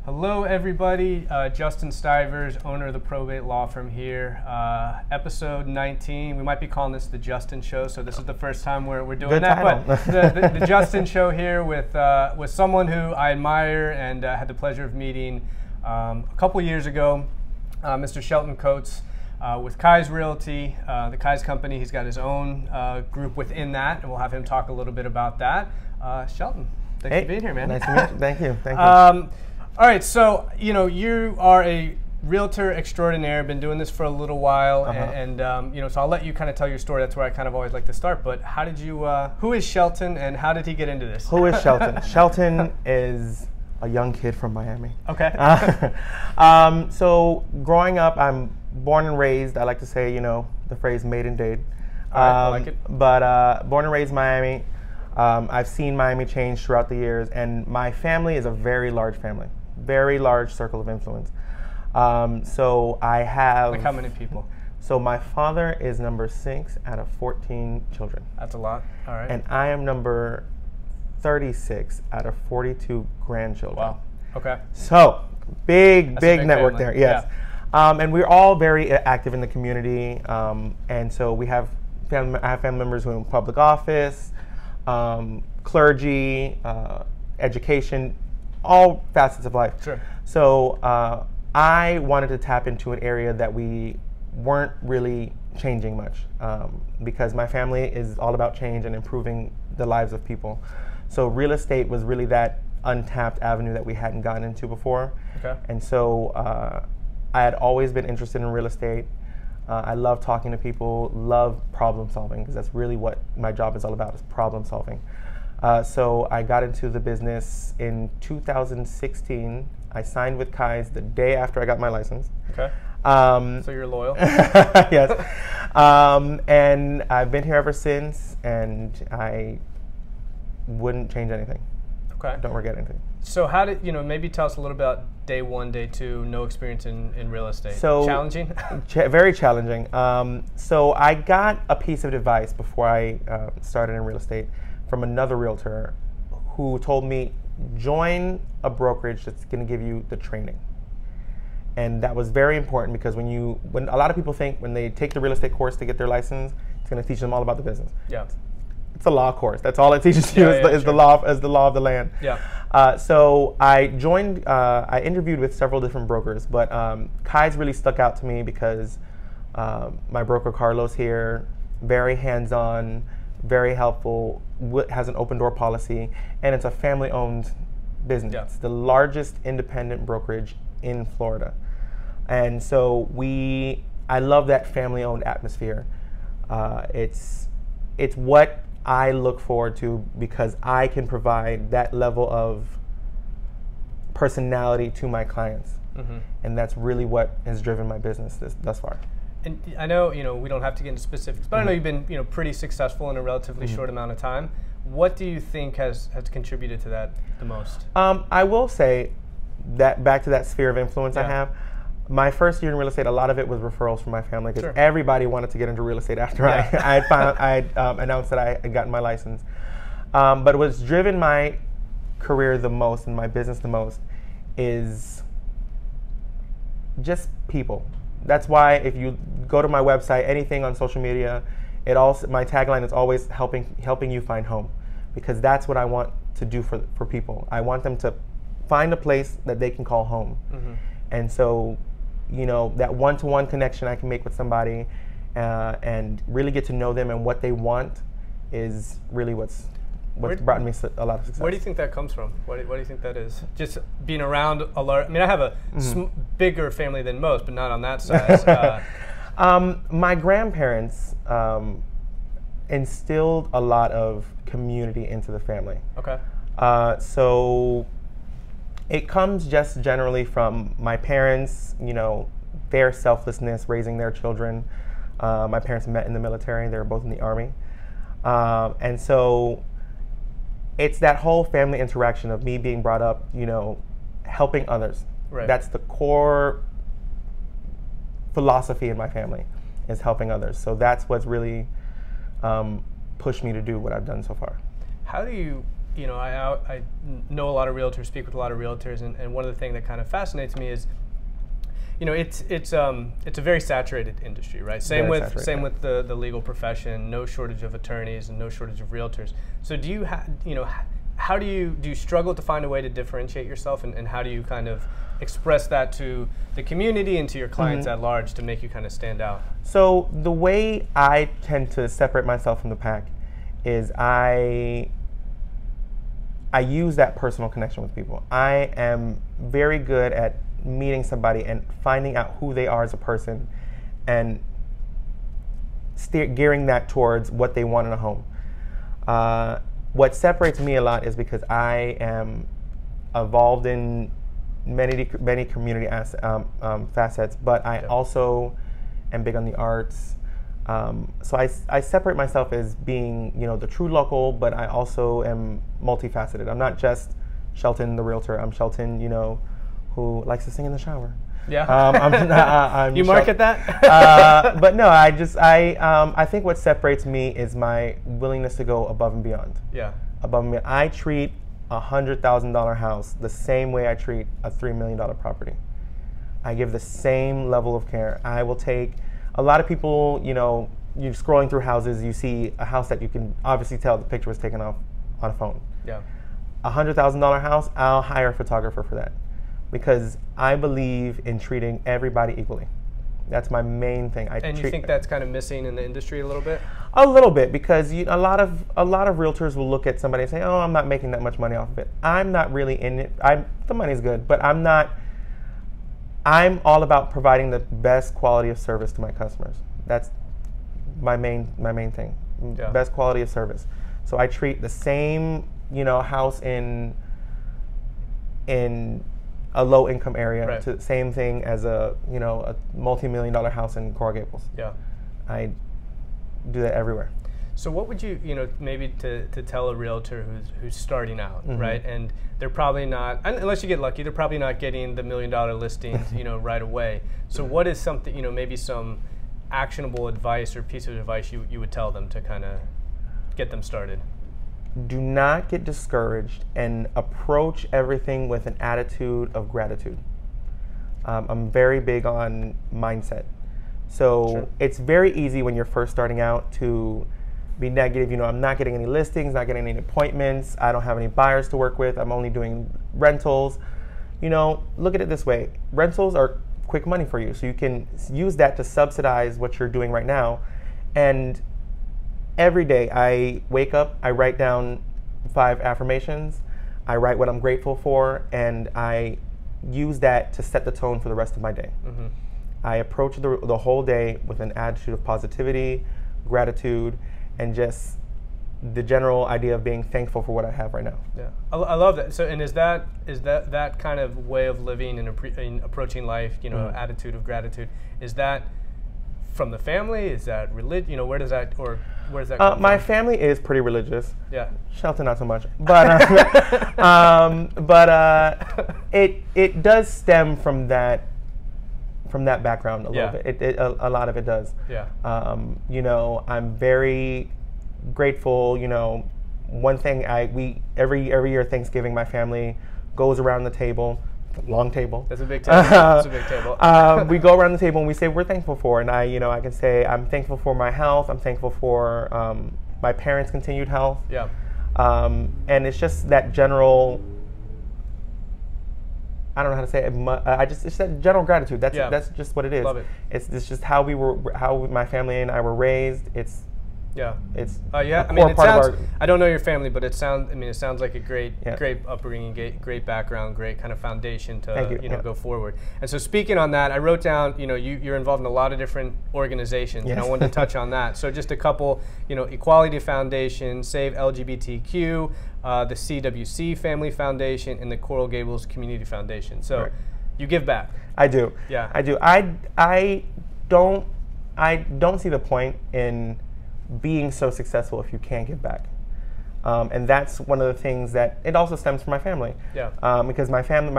Hello, everybody. Justin Stivers, owner of the probate law firm here. Episode 19. We might be calling this the Justin Show, so this is the first time we're doing Good that. title. But the Justin Show here with someone who I admire and had the pleasure of meeting a couple years ago, Mr. Shelton Coates with Kai's Realty, the Kai's company. He's got his own group within that, and we'll have him talk a little bit about that. Shelton, thanks for being here, man. Nice to meet you. Thank you. Thank you. All right, so you are a realtor extraordinaire. Been doing this for a little while, and so I'll let you kind of tell your story. That's where I kind of always like to start. But how did you? Who is Shelton, and how did he get into this? Who is Shelton? Shelton is a young kid from Miami. Okay. So growing up, I'm born and raised. I like to say, the phrase "made in Dade." I like it. But born and raised Miami. I've seen Miami change throughout the years, and my family is a very large family. Very large circle of influence. So I have... Like how many people? So my father is number 6 out of 14 children. That's a lot. All right. And I am number 36 out of 42 grandchildren. Wow. Okay. So big network family. there. Yes. Yeah. And we're all very active in the community. And so I have family members who are in public office, clergy, education, all facets of life. Sure. So I wanted to tap into an area that we weren't really changing much, because my family is all about change and improving the lives of people. So real estate was really that untapped avenue that we hadn't gotten into before. Okay. And so I had always been interested in real estate. I love talking to people, love problem solving, because that's really what my job is all about, is problem solving. So I got into the business in 2016. I signed with Kai's the day after I got my license. Okay. So you're loyal. Yes. And I've been here ever since, and I wouldn't change anything. Okay. Don't regret anything. So how did, maybe tell us a little about day one, day two, no experience in real estate. So challenging? Very challenging. So I got a piece of advice before I started in real estate from another realtor who told me, join a brokerage that's going to give you the training. And that was very important, because when a lot of people think when they take the real estate course to get their license, it's going to teach them all about the business. Yeah. It's a law course. That's all it teaches you is the law of the land. Yeah. So I joined. I interviewed with several different brokers, but Kai's really stuck out to me because my broker Carlos here, very hands-on, very helpful, has an open door policy, and it's a family-owned business. Yeah. It's the largest independent brokerage in Florida, and so I love that family-owned atmosphere. It's what I look forward to, because I can provide that level of personality to my clients. Mm-hmm. And that's really what has driven my business thus far. And I know, we don't have to get into specifics, but I know you've been, pretty successful in a relatively short amount of time. What do you think has contributed to that the most? I will say that back to that sphere of influence I have. My first year in real estate, a lot of it was referrals from my family, because everybody wanted to get into real estate after I announced that I had gotten my license. But what's driven my career the most and my business the most is just people. That's why if you go to my website, anything on social media, my tagline is always helping you find home, because that's what I want to do for people. I want them to find a place that they can call home. Mm-hmm. And so, that one-to-one connection I can make with somebody and really get to know them and what they want is really what's brought me a lot of success. Where do you think that comes from? What do you think that is? Just being around a lot. I mean, I have a bigger family than most, but not on that size. My grandparents instilled a lot of community into the family. Okay. So it comes just generally from my parents, their selflessness raising their children. My parents met in the military. They were both in the Army. And so it's that whole family interaction of me being brought up, helping others. Right. That's the core philosophy in my family, is helping others. So that's what's really pushed me to do what I've done so far. How do you I know a lot of realtors, speak with a lot of realtors, and one of the things that kind of fascinates me is, it's a very saturated industry, right? Same with the legal profession. No shortage of attorneys and no shortage of realtors. So do you how do you struggle to find a way to differentiate yourself, and how do you kind of express that to the community and to your clients at large to make you kind of stand out? So the way I tend to separate myself from the pack is I use that personal connection with people. I am very good at meeting somebody and finding out who they are as a person and gearing that towards what they want in a home. What separates me a lot is because I am involved in many community facets, but I also am big on the arts. So I separate myself as being, the true local, but I also am multifaceted. I'm not just Shelton the realtor. I'm Shelton, who likes to sing in the shower. Yeah. I'm you market that? But no, I think what separates me is my willingness to go above and beyond. Yeah. Above and beyond. I treat $100,000 house the same way I treat a $3 million property. I give the same level of care. I will take a lot of people, you're scrolling through houses, you see a house that you can obviously tell the picture was taken off on a phone. Yeah. $100,000 house, I'll hire a photographer for that because I believe in treating everybody equally. That's my main thing. And you think that's kind of missing in the industry a little bit? A little bit, because a lot of realtors will look at somebody and say, "Oh, I'm not making that much money off of it." I'm not really in it. The money's good, but I'm not. I'm all about providing the best quality of service to my customers. That's my main thing. Yeah. Best quality of service. So I treat the same, house in a low income area to the same thing as a multi-million-dollar house in Coral Gables. Yeah. I do that everywhere. So what would you, maybe to tell a realtor who's starting out, right? And they're probably not, unless you get lucky, they're probably not getting the $1 million listings, right away. So what is something, maybe some actionable advice or piece of advice you would tell them to kind of get them started? Do not get discouraged and approach everything with an attitude of gratitude. I'm very big on mindset. So it's very easy when you're first starting out to be negative. I'm not getting any listings, not getting any appointments. I don't have any buyers to work with. I'm only doing rentals. Look at it this way. Rentals are quick money for you. So you can use that to subsidize what you're doing right now. And every day I wake up, I write down 5 affirmations. I write what I'm grateful for, and I use that to set the tone for the rest of my day. I approach the whole day with an attitude of positivity, gratitude, and just the general idea of being thankful for what I have right now. Yeah, I love that. So, and is that kind of way of living and approaching life, attitude of gratitude, is that from the family? Is that religion? Where does that come from? My family is pretty religious. Yeah. Shelton, not so much. But it does stem from that background a little bit. A lot of it does. Yeah. I'm very grateful. One thing every year Thanksgiving, my family goes around the table. Long table. That's a big table. That's a big table. We go around the table and we say we're thankful for, and I can say I'm thankful for my health. I'm thankful for my parents' continued health. Yeah. And it's just that general. I don't know how to say it. It's that general gratitude. That's just what it is. Love it. It's just how my family and I were raised. It's Yeah. It's yeah. I mean, it sounds. I don't know your family, but it sounds. I mean, it sounds like a great upbringing, great background, great kind of foundation to go forward. And so, speaking on that, I wrote down. You're involved in a lot of different organizations, and I wanted to touch on that. So, just a couple. Equality Foundation, Save LGBTQ, the CWC Family Foundation, and the Coral Gables Community Foundation. So, you give back. I do. Yeah. I do. I don't see the point in being so successful if you can't give back. And that's one of the things that it also stems from my family. Yeah. Because my family,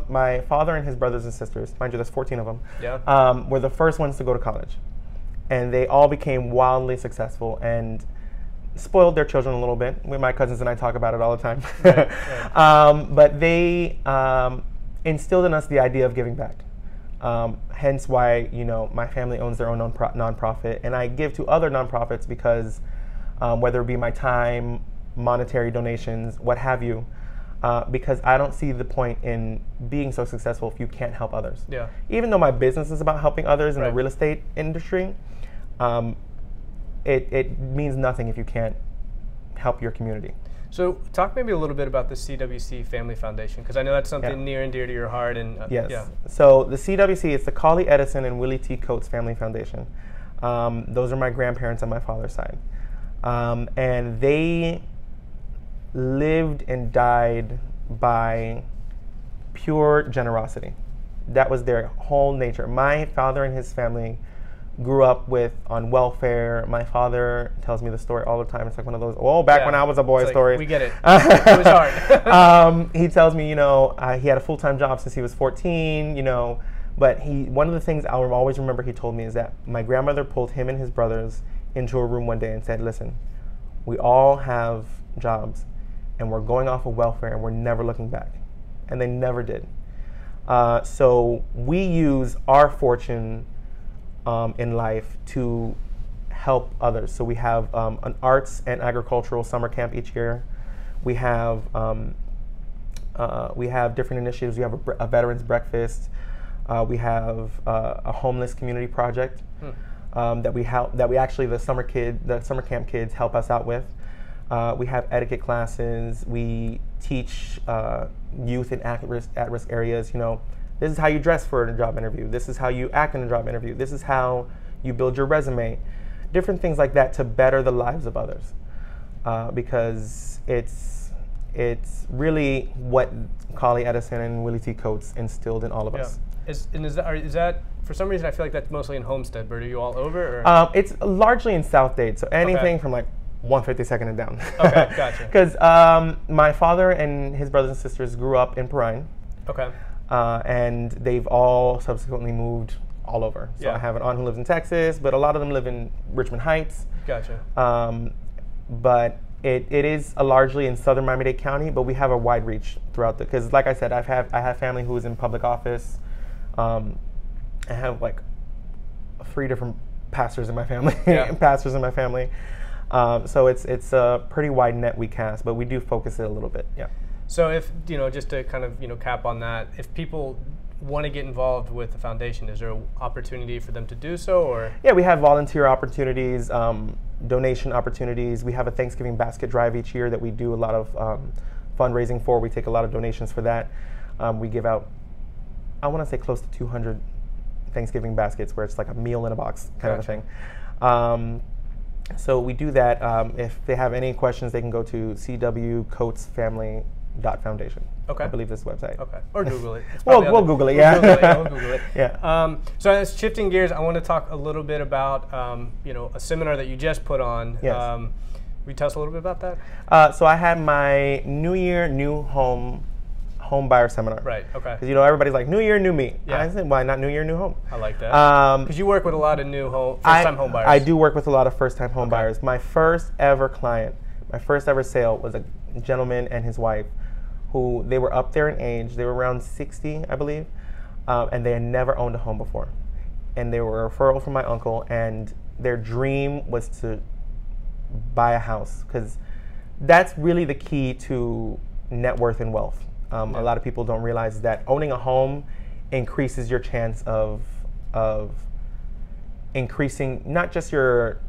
my father and his brothers and sisters, mind you, there's 14 of them, were the first ones to go to college. And they all became wildly successful. And spoiled their children a little bit. My cousins and I talk about it all the time. Right. But they instilled in us the idea of giving back. Hence why, my family owns their own nonprofit, and I give to other nonprofits because whether it be my time, monetary donations, what have you, because I don't see the point in being so successful if you can't help others. Yeah. Even though my business is about helping others in Right. the real estate industry, it means nothing if you can't help your community. So talk maybe a little bit about the CWC Family Foundation, because I know that's something near and dear to your heart. And Yes. yeah. So the CWC is the Collie Edison and Willie T. Coates Family Foundation. Those are my grandparents on my father's side. And they lived and died by pure generosity. That was their whole nature. My father and his family grew up on welfare. My father tells me the story all the time. It's like one of those, back when I was a boy stories. We get it. It was hard. He tells me, he had a full-time job since he was 14, but one of the things I'll always remember he told me is that my grandmother pulled him and his brothers into a room one day and said, listen, we all have jobs and we're going off of welfare and we're never looking back. And they never did. So we use our fortune in life to help others. So we have an arts and agricultural summer camp each year. We have different initiatives. We have a veterans breakfast. We have a homeless community project that we actually the summer camp kids help us out with. We have etiquette classes. We teach youth in at-risk areas. This is how you dress for a job interview. This is how you act in a job interview. This is how you build your resume. Different things like that to better the lives of others, because it's really what Collie Edison and Willie T. Coates instilled in all of us. Is that for some reason I feel like that's mostly in Homestead, but are you all over? Or? It's largely in South Dade, so anything from like 152nd and down. Okay, gotcha. Because my father and his brothers and sisters grew up in Perrine. Okay. And they've all subsequently moved all over. So I have an aunt who lives in Texas, but a lot of them live in Richmond Heights. Gotcha. But it is largely in southern Miami-Dade County, but we have a wide reach throughout because like I said, I have family who is in public office. I have like 3 different pastors in my family. Pastors in my family. So it's a pretty wide net we cast, but we do focus it a little bit. Yeah. So if, just to kind of, cap on that, if people want to get involved with the foundation, is there an opportunity for them to do so, or? Yeah, we have volunteer opportunities, donation opportunities. We have a Thanksgiving basket drive each year that we do a lot of fundraising for. We take a lot of donations for that. We give out, I want to say close to 200 Thanksgiving baskets where it's like a meal in a box kind of a thing. So we do that. If they have any questions, they can go to CWCoatesFamily.Foundation. Okay. I believe this website. Okay. Or Google it. We'll Google it, yeah. We'll Google it. Yeah. So as shifting gears, I want to talk a little bit about, a seminar that you just put on. Yes. Will you tell us a little bit about that? So I had my New Year, New Home buyer seminar. Right, okay. Because, everybody's like, New Year, new me. Yeah. I said, why not New Year, new home? I like that. Because you work with a lot of first-time home buyers. I do work with a lot of first-time home buyers. My first ever client, my first ever sale was a gentleman and his wife who, they were up there in age. They were around 60, I believe, and they had never owned a home before. And they were a referral from my uncle, and their dream was to buy a house, because that's really the key to net worth and wealth. A lot of people don't realize that owning a home increases your chance of increasing not just your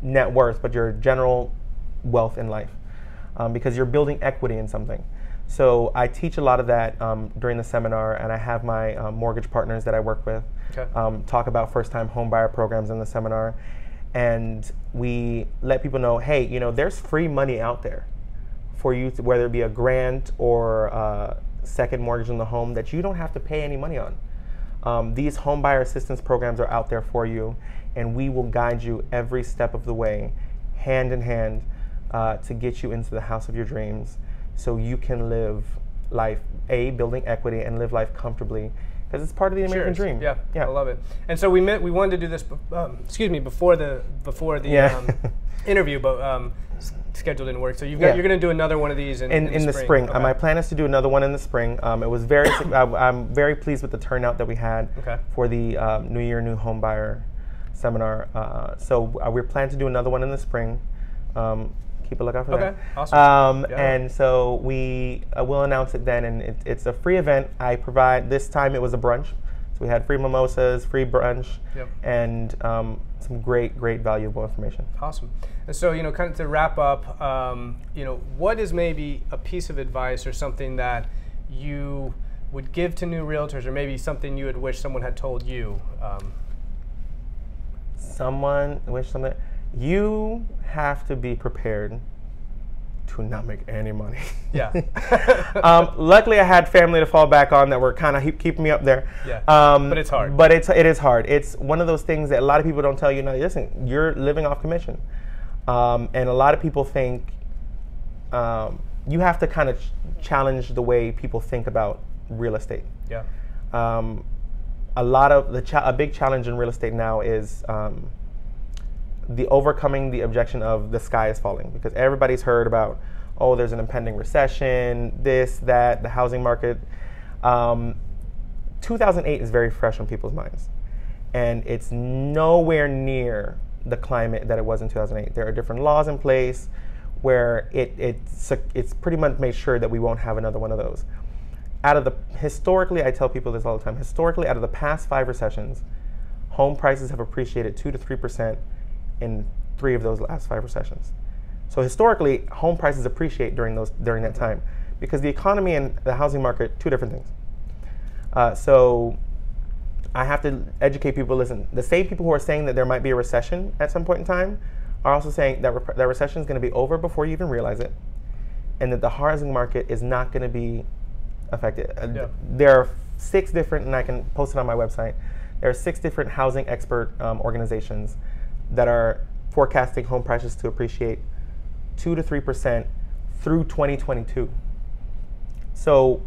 net worth, but your general wealth in life, because you're building equity in something. So I teach a lot of that during the seminar, and I have my mortgage partners that I work with talk about first-time home buyer programs in the seminar. And we let people know, hey, there's free money out there for you, whether it be a grant or a second mortgage on the home, that you don't have to pay any money on. These home buyer assistance programs are out there for you, and we will guide you every step of the way, hand in hand, to get you into the house of your dreams, so you can live life, building equity and live life comfortably. because it's part of the American dream. Yeah, I love it. And so we wanted to do this, before the interview, but schedule didn't work. So you're going to do another one of these in the spring. Okay. My plan is to do another one in the spring. It was very. I'm very pleased with the turnout that we had for the New Year New Home Buyer seminar. So we're planning to do another one in the spring. Keep a lookout for that. Awesome. And so we will announce it then, and it's a free event. I provide, this time it was a brunch. So we had free mimosas, free brunch, and some great, valuable information. Awesome. And so, kind of to wrap up, what is maybe a piece of advice or something that you would give to new realtors, or maybe something you would wish someone had told you? You have to be prepared to not make any money. Yeah. Luckily, I had family to fall back on that were kind of keeping me up there. Yeah. But it's hard. But it is hard. It's one of those things that a lot of people don't tell you. No, listen, you're living off commission, and a lot of people think you have to kind of challenge the way people think about real estate. Yeah. A big challenge in real estate now is the overcoming the objection of the sky is falling, because everybody's heard about, oh, there's an impending recession, this, that, the housing market. 2008 is very fresh on people's minds, and it's nowhere near the climate that it was in 2008. There are different laws in place where it's pretty much made sure that we won't have another one of those. Historically, I tell people this all the time, historically, out of the past 5 recessions, home prices have appreciated 2 to 3% in 3 of those last 5 recessions. So historically, home prices appreciate during that time, because the economy and the housing market, 2 different things. So I have to educate people. Listen, the same people who are saying that there might be a recession at some point in time are also saying that that recession is going to be over before you even realize it, and that the housing market is not going to be affected. There are 6 different, and I can post it on my website, there are 6 different housing expert organizations that are forecasting home prices to appreciate 2 to 3% through 2022. So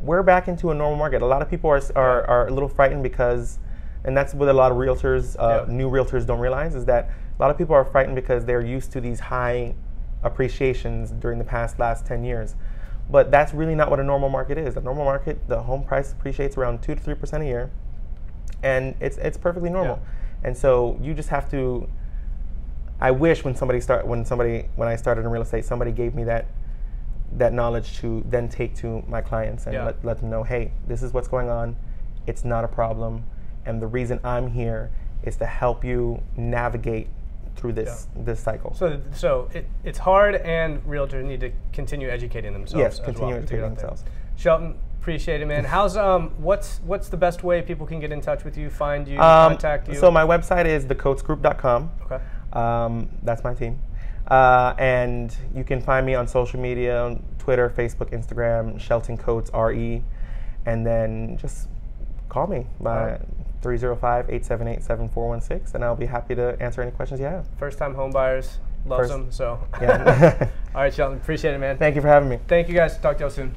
we're back into a normal market. A lot of people are a little frightened because, and that's what a lot of realtors, new realtors don't realize, is that a lot of people are frightened because they're used to these high appreciations during the last 10 years. But that's really not what a normal market is. A normal market, the home price appreciates around 2 to 3% a year, and it's perfectly normal. Yeah. And so you just have to. I wish when I started in real estate, somebody gave me that knowledge to then take to my clients and let them know, hey, this is what's going on. It's not a problem, and the reason I'm here is to help you navigate through this cycle. So it's hard, and realtors need to continue educating themselves. Yes, continue educating themselves. Shelton, appreciate it, man. How's what's the best way people can get in touch with you, find you, contact you? So my website is thecoatesgroup.com. Okay. That's my team, and you can find me on social media, on Twitter, Facebook, Instagram, Shelton Coates RE, and then just call me by 305-878-7416, and I'll be happy to answer any questions you have. First-time home buyers, loves them. So, yeah. All right, Shelton, appreciate it, man. Thank you for having me. Thank you, guys. Talk to y'all soon.